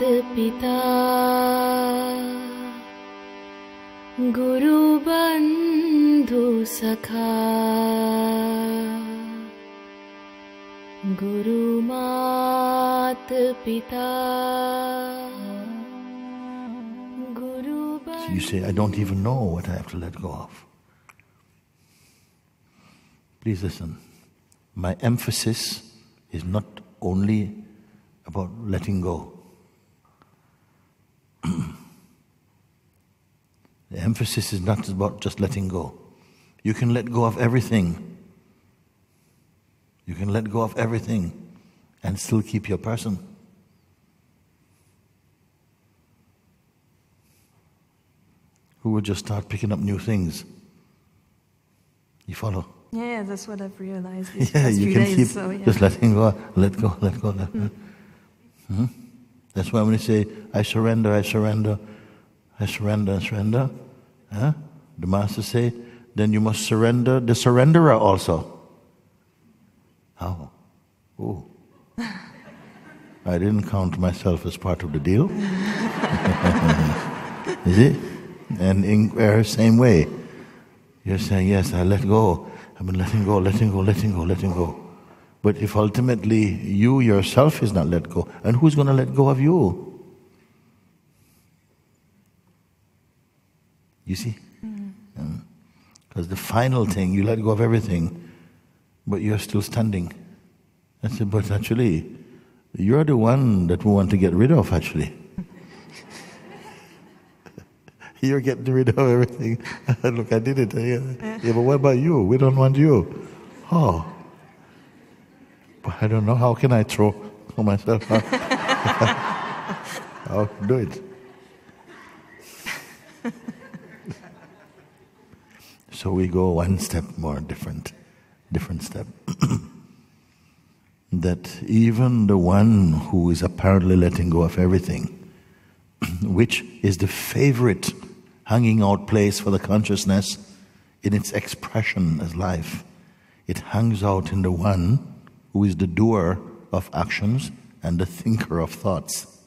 पिता गुरु बंधु सखा गुरु मात पिता गुरु So you say, I don't even know what I have to let go of. Please listen. My emphasis is not only about letting go. The emphasis is not about just letting go. You can let go of everything. You can let go of everything and still keep your person. Who would just start picking up new things? You follow? Yeah, that's what I've realized these Yeah, past you few can days. keep So, yeah. just letting go, let go, let go, let go. That's why when you say, I surrender, I surrender, I surrender, I surrender, the Master say, then you must surrender the surrenderer also. How? Oh. I didn't count myself as part of the deal. Is it? And in same way, you're saying, yes, I let go. I've been letting go, letting go, letting go, letting go. But if ultimately you yourself is not let go, and who's going to let go of you? You see? Because the final thing, you let go of everything, but you're still standing. I said, but actually, you're the one that we want to get rid of, actually. You're getting rid of everything. Look, I did it. Yeah, but what about you? We don't want you. Oh. But I don't know. How can I throw myself out? I'll do it. So we go one step more different step. That even the one who is apparently letting go of everything, which is the favorite hanging out place for the consciousness in its expression as life, it hangs out in the one who is the doer of actions and the thinker of thoughts,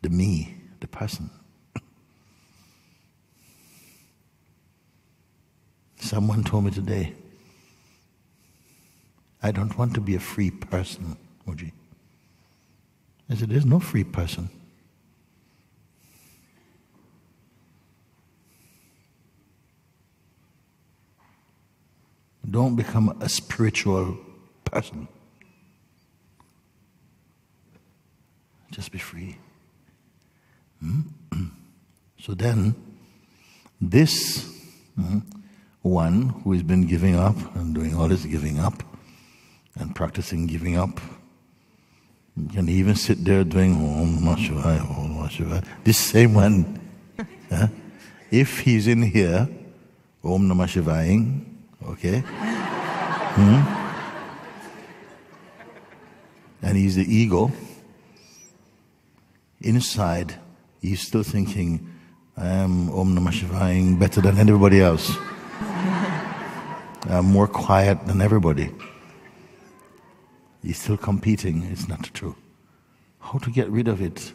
the me, the person. Someone told me today, I don't want to be a free person, Mooji. I said, there's no free person. Don't become a spiritual person. Just be free. So then, this one who has been giving up and doing all this giving up and practicing giving up can even sit there doing Om Namah Shivaya, Om Namah Shivaya. This same one, if he's in here, Om Namah Shivaya, okay? And he's the ego. Inside, he's still thinking, I am Om Namah Shivaya better than everybody else. I'm more quiet than everybody. He's still competing. It's not true. How to get rid of it?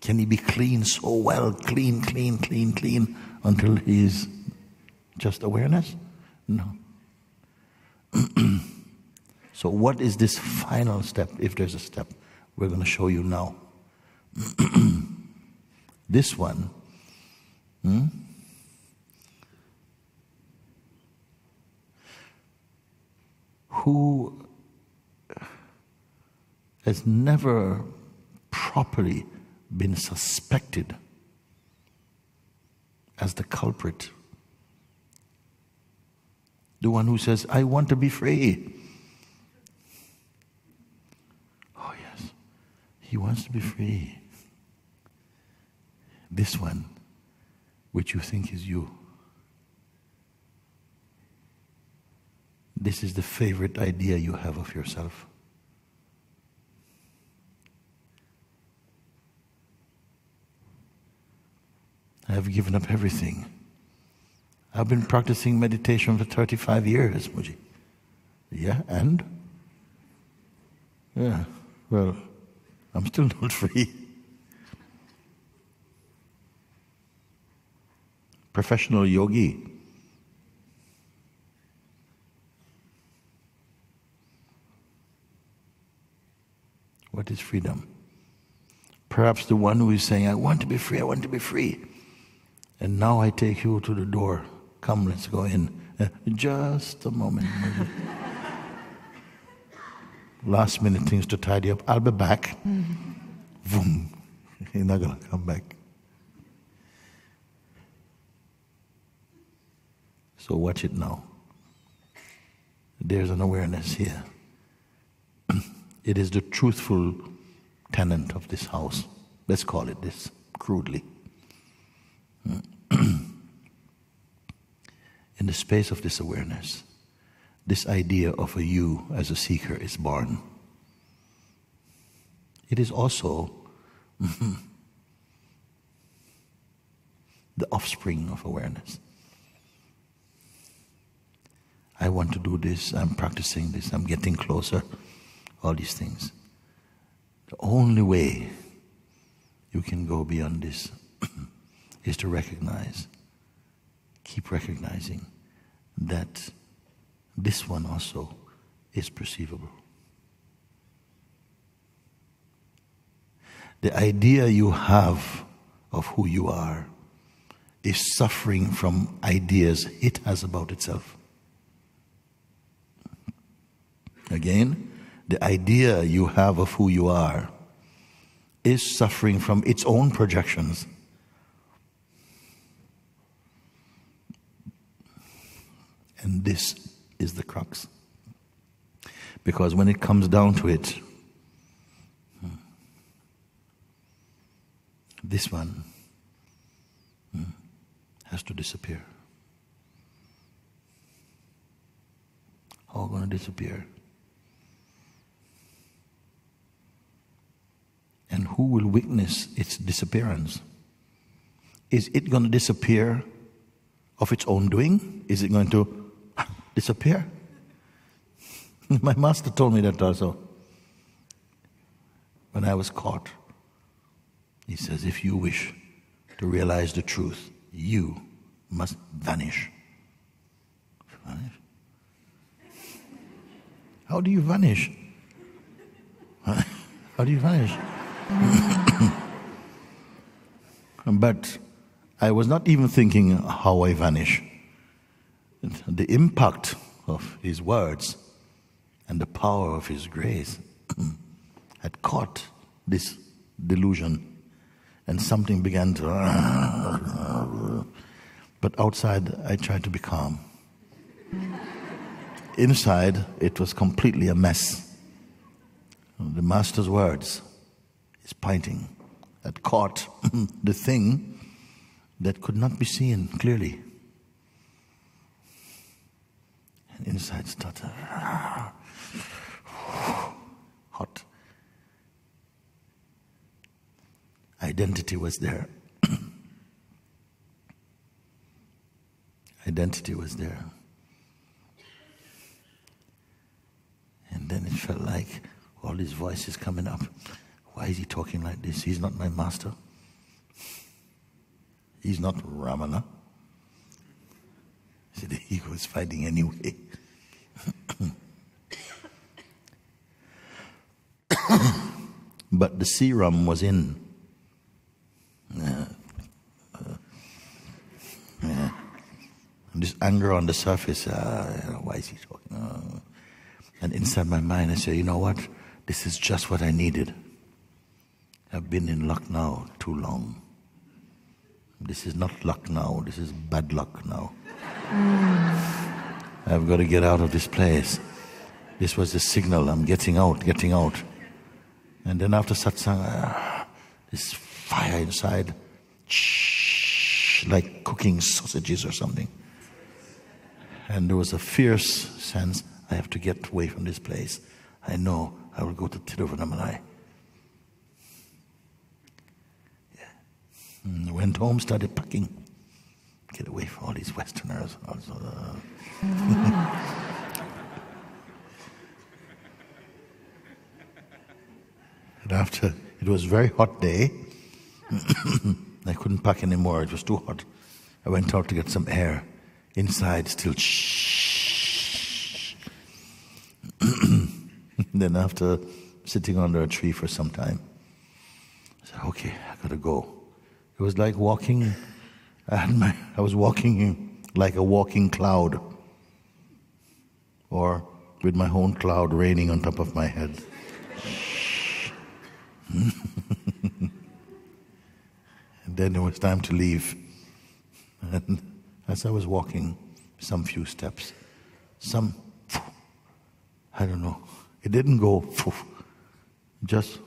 Can he be clean so well? Clean, clean, clean, clean until he's just awareness? No. So what is this final step, if there's a step? We're going to show you now. This one, who has never properly been suspected as the culprit. The one who says, I want to be free. Oh yes, he wants to be free. This one, which you think is you. This is the favorite idea you have of yourself. I have given up everything. I've been practicing meditation for 35 years, Mooji. Yeah, and? Yeah, well, I'm still not free. Professional yogi. What is freedom? Perhaps the one who is saying, I want to be free, I want to be free. And now I take you to the door. Come, let's go in. Just a moment. Last minute things to tidy up. I'll be back. Boom. You're not going to come back. So watch it now. There's an awareness here. It is the truthful tenant of this house. Let's call it this, crudely. In the space of this awareness, this idea of a you as a seeker is born. It is also the offspring of awareness. I want to do this, I'm practicing this, I'm getting closer, all these things. The only way you can go beyond this is to recognize, keep recognizing that this one also is perceivable. The idea you have of who you are is suffering from ideas it has about itself. Again, the idea you have of who you are is suffering from its own projections. And this is the crux. Because when it comes down to it, this one has to disappear. How going to disappear? And who will witness its disappearance? Is it going to disappear of its own doing? Is it going to disappear? My master told me that also. When I was caught, he says, if you wish to realize the truth, you must vanish. Vanish? How do you vanish? How do you vanish? But I was not even thinking how I vanish. The impact of his words and the power of his grace had caught this delusion, and something began to... But outside, I tried to be calm. Inside, it was completely a mess. The master's words is pointing that caught the thing that could not be seen clearly. And inside started hot. Identity was there. Identity was there. And then it felt like all these voices coming up. Why is he talking like this? He's not my master. He's not Ramana. See, the ego is fighting anyway. But the serum was in. And this anger on the surface, why is he talking? And inside my mind I say, you know what? This is just what I needed. I've been in luck now too long. This is not luck now, this is bad luck now. I've got to get out of this place. This was the signal, I'm getting out. And then after satsang, this fire inside, like cooking sausages or something. And there was a fierce sense, I have to get away from this place. I know I will go to Tiruvannamalai. Went home, started packing. Get away from all these Westerners. And after It was a very hot day. I couldn't pack anymore. It was too hot. I went out to get some air. Inside, still shh. Then after sitting under a tree for some time, I said, okay, I gotta go. It was like walking. I was walking like a walking cloud, or with my own cloud raining on top of my head. And then it was time to leave. And as I was walking, some few steps, I don't know, it didn't go, just.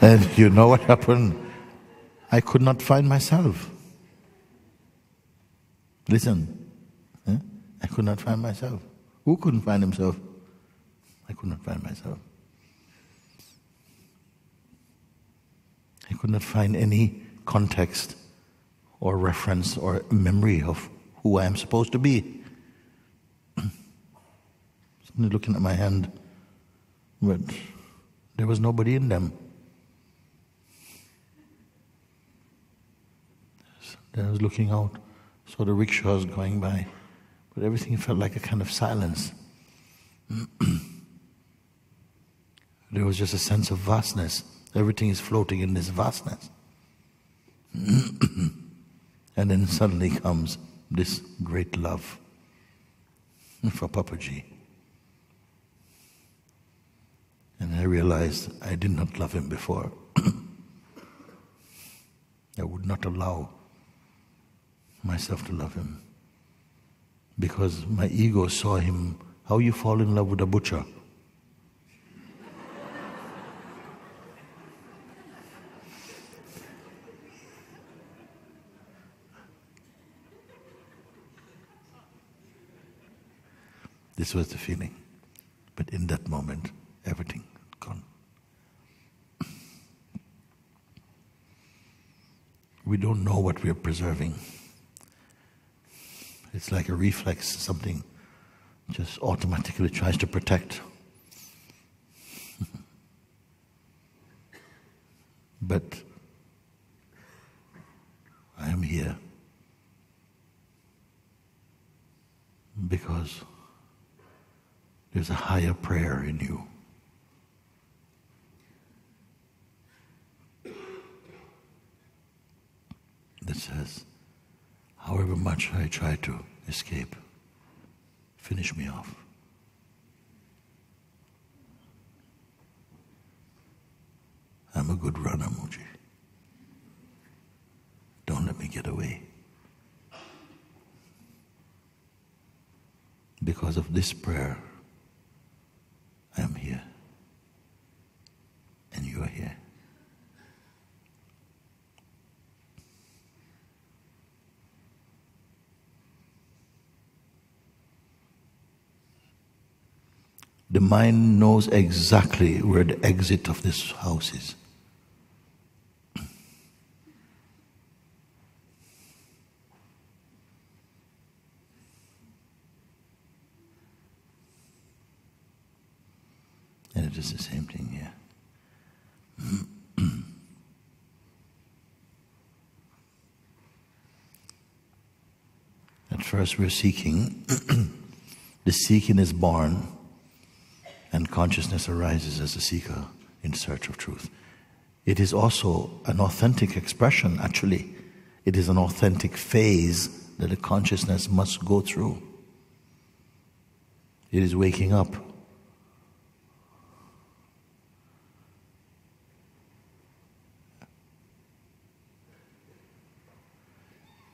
And you know what happened? I could not find myself. Listen, I could not find myself. Who couldn't find himself? I could not find myself. I could not find any context or reference or memory of who I am supposed to be. Suddenly looking at my hand, but there was nobody in them. Then I was looking out, saw the rickshaws going by, but everything felt like a kind of silence. There was just a sense of vastness. Everything is floating in this vastness. And then suddenly comes this great love for Papaji. And I realized I did not love him before. I would not allow myself to love him, because my ego saw him. How you fall in love with a butcher? This was the feeling. But in that moment, everything gone. We don't know what we are preserving. It's like a reflex, something just automatically tries to protect. But I am here because there's a higher prayer in you. That says, however much I try to escape, finish me off. I'm a good runner, Mooji. Don't let me get away. Because of this prayer, I am here. And you are here. The mind knows exactly where the exit of this house is. And it is the same thing here. At first we're seeking. The seeking is born, and consciousness arises as a seeker in search of truth. It is also an authentic expression, actually. It is an authentic phase that the consciousness must go through. It is waking up.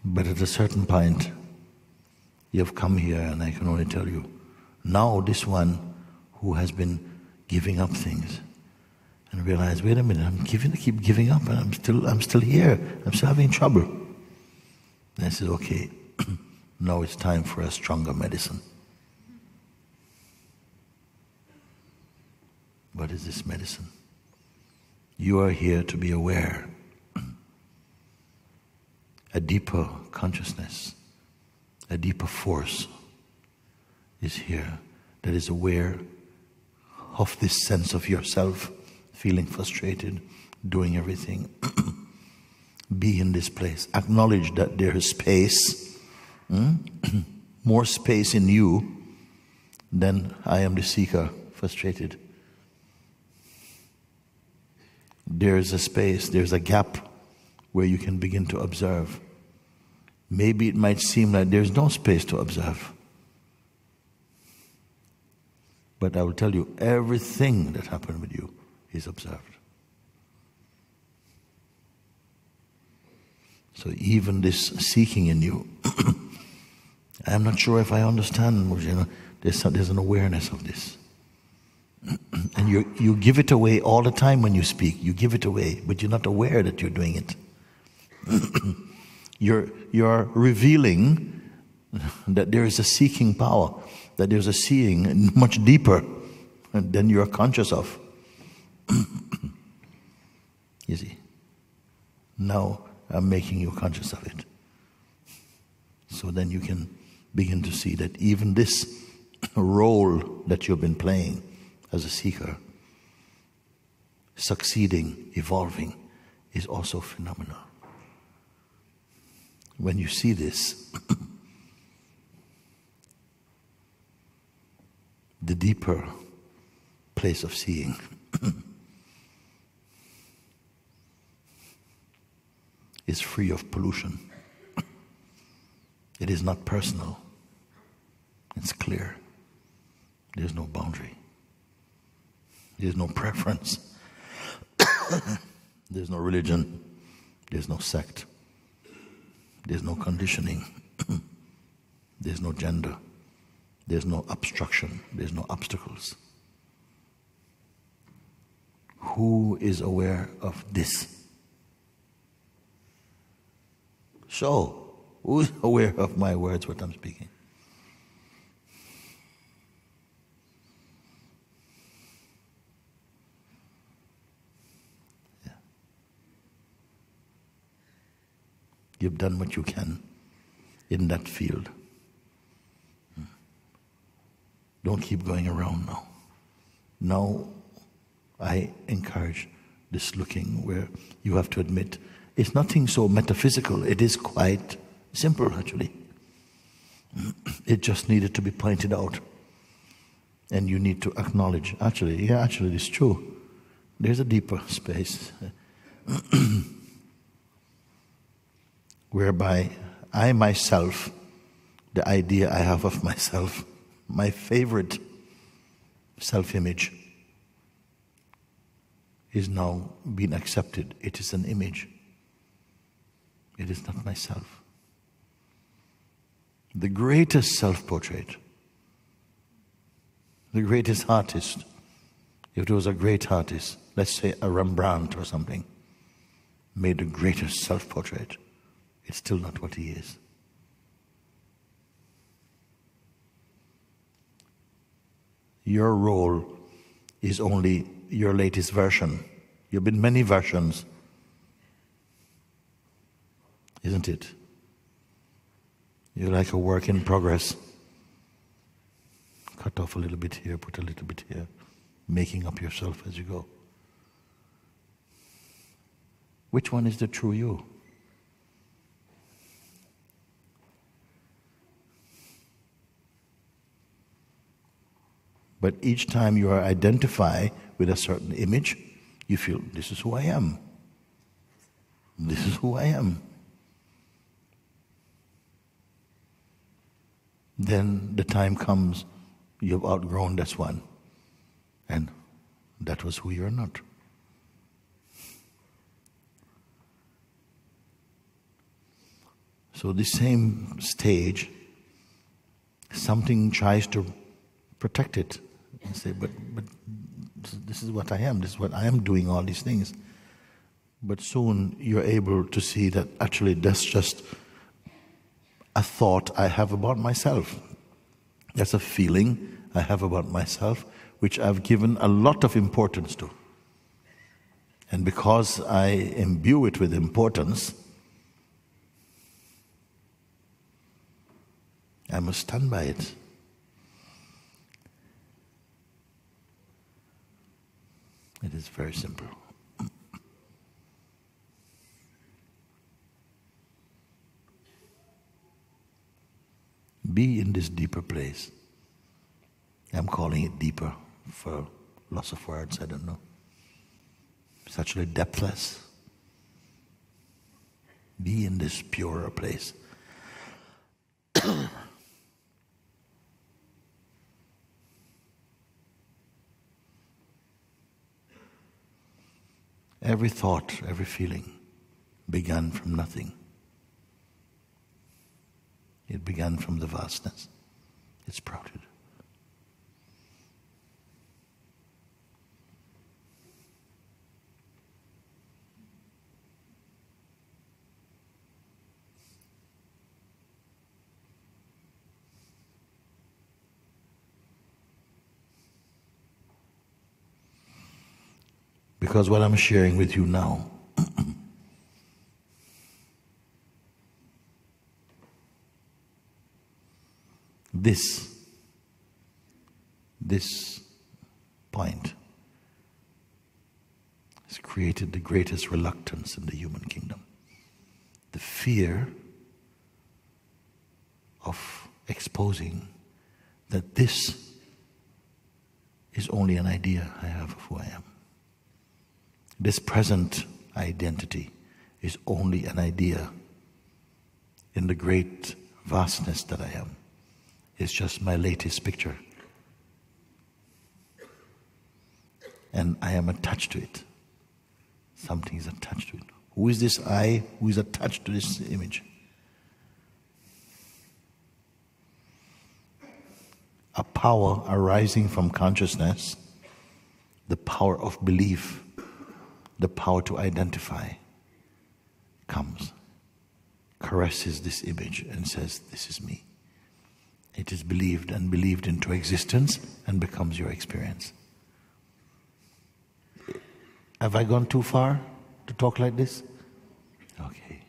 But at a certain point, you have come here, and I can only tell you, now this one who has been giving up things, and realize, wait a minute, I keep giving up, and I'm still here. I'm still having trouble. And I said, okay, now it's time for a stronger medicine. What is this medicine? You are here to be aware. A deeper consciousness, a deeper force is here that is aware of this sense of yourself, feeling frustrated, doing everything. Be in this place. Acknowledge that there is space, more space in you than I am the seeker, frustrated. There is a space, there's a gap where you can begin to observe. Maybe it might seem like there's no space to observe. But I will tell you, everything that happened with you is observed. So even this seeking in you, I'm not sure if I understand, Mooji, there's an awareness of this. And you give it away all the time when you speak. You give it away, but you're not aware that you're doing it. You're revealing that there is a seeking power, that there's a seeing much deeper than you're conscious of. You see? Now I'm making you conscious of it. So then you can begin to see that even this role that you've been playing as a seeker, succeeding, evolving, is also phenomenal. When you see this, the deeper place of seeing is free of pollution. It is not personal. It's clear. There's no boundary. There's no preference. There's no religion. There's no sect. There's no conditioning. There's no gender. There's no obstruction. There's no obstacles. Who is aware of this? So, who is aware of my words, what I'm speaking? Yeah. You've done what you can in that field. Don't keep going around now. Now, I encourage this looking where you have to admit it's nothing so metaphysical. It is quite simple, actually. It just needed to be pointed out. And you need to acknowledge, actually, it's true. There's a deeper space whereby I myself, the idea I have of myself, my favorite self-image, is now being accepted. It is an image. It is not myself. The greatest self-portrait, the greatest artist, if there was a great artist, let's say a Rembrandt or something, made the greatest self-portrait, it's still not what he is. Your role is only your latest version. There have been many versions, isn't it? You're like a work in progress. Cut off a little bit here, put a little bit here, making up yourself as you go. Which one is the true you? But each time you identify with a certain image, you feel, this is who I am. This is who I am. Then the time comes, you've outgrown this one. And that was who you're not. So the same stage, something tries to protect it. And say, but this is what I am, this is what I am doing, all these things. But soon you're able to see that actually that's just a thought I have about myself. That's a feeling I have about myself, which I've given a lot of importance to. And because I imbue it with importance, I must stand by it. It is very simple. Be in this deeper place. I'm calling it deeper for loss of words, I don't know. It's actually depthless. Be in this purer place. Every thought, every feeling began from nothing. It began from the vastness. It sprouted. Because what I'm sharing with you now this point has created the greatest reluctance in the human kingdom. The fear of exposing that this is only an idea I have of who I am. This present identity is only an idea in the great vastness that I am. It's just my latest picture. And I am attached to it. Something is attached to it. Who is this I who is attached to this image? A power arising from consciousness, the power of belief, the power to identify, comes, caresses this image and says, this is me. It is believed and believed into existence and becomes your experience. Have I gone too far to talk like this? Okay.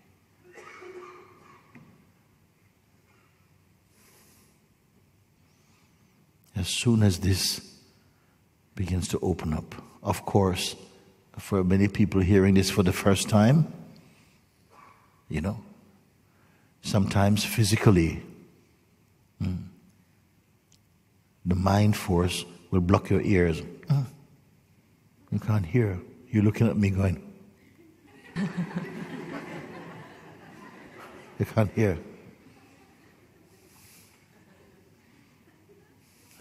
As soon as this begins to open up, of course, for many people hearing this for the first time, sometimes physically, the mind force will block your ears. You can't hear. You're looking at me going, you can't hear.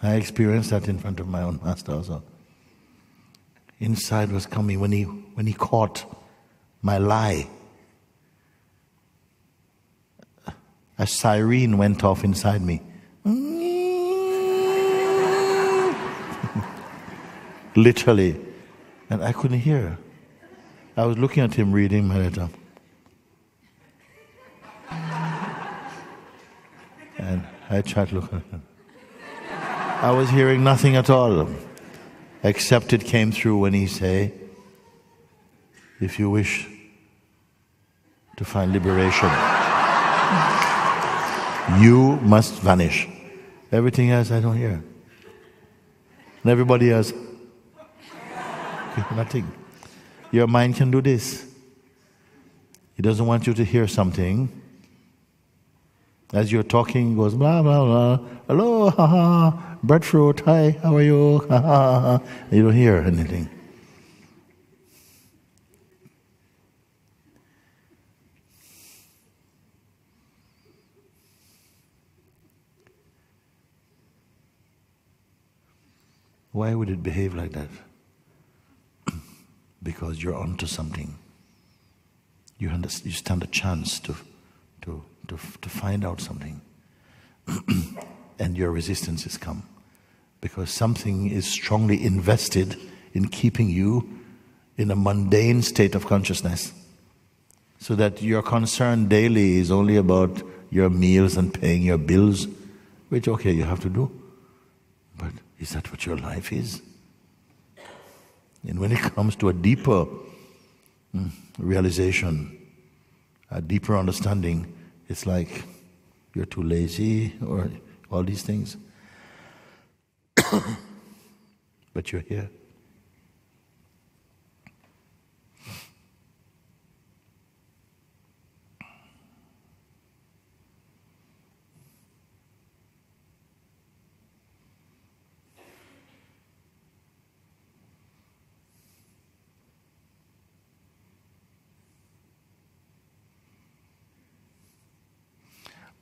I experienced that in front of my own master also. Inside was coming when he caught my lie. A siren went off inside me. Literally. And I couldn't hear. I was looking at him reading my letter. And I tried to look at him. I was hearing nothing at all. Except it came through when he say, if you wish to find liberation, you must vanish. Everything else I don't hear. And everybody else, nothing. Your mind can do this. He doesn't want you to hear something. As you're talking, it goes blah, blah, blah. Hello, ha ha. Breadfruit, hi, how are you? Ha ha ha. You don't hear anything. Why would it behave like that? Because you're onto something. You stand a chance to find out something. And your resistance has come. Because something is strongly invested in keeping you in a mundane state of consciousness. So that your concern daily is only about your meals and paying your bills, which, okay, you have to do. But is that what your life is? And when it comes to a deeper realization, a deeper understanding, it's like you're too lazy or all these things. But you're here.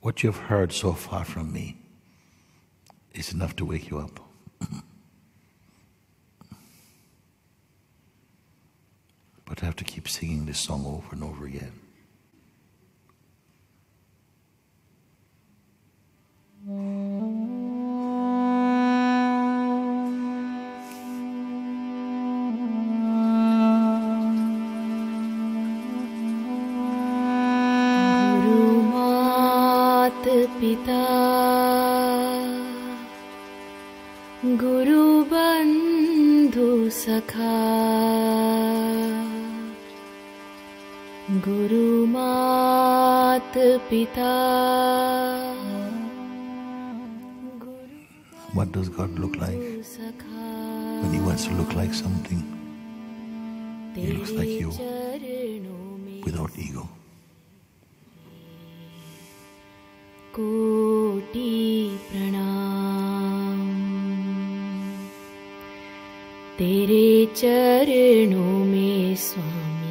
what you've heard so far from me is enough to wake you up. But I have to keep singing this song over and over again. पिता गुरु बंधु सखा गुरु मात पिता. What does God look like? When He wants to look like something, He looks like you, without ego. कोटि प्रणाम तेरे चरणों में स्वामी.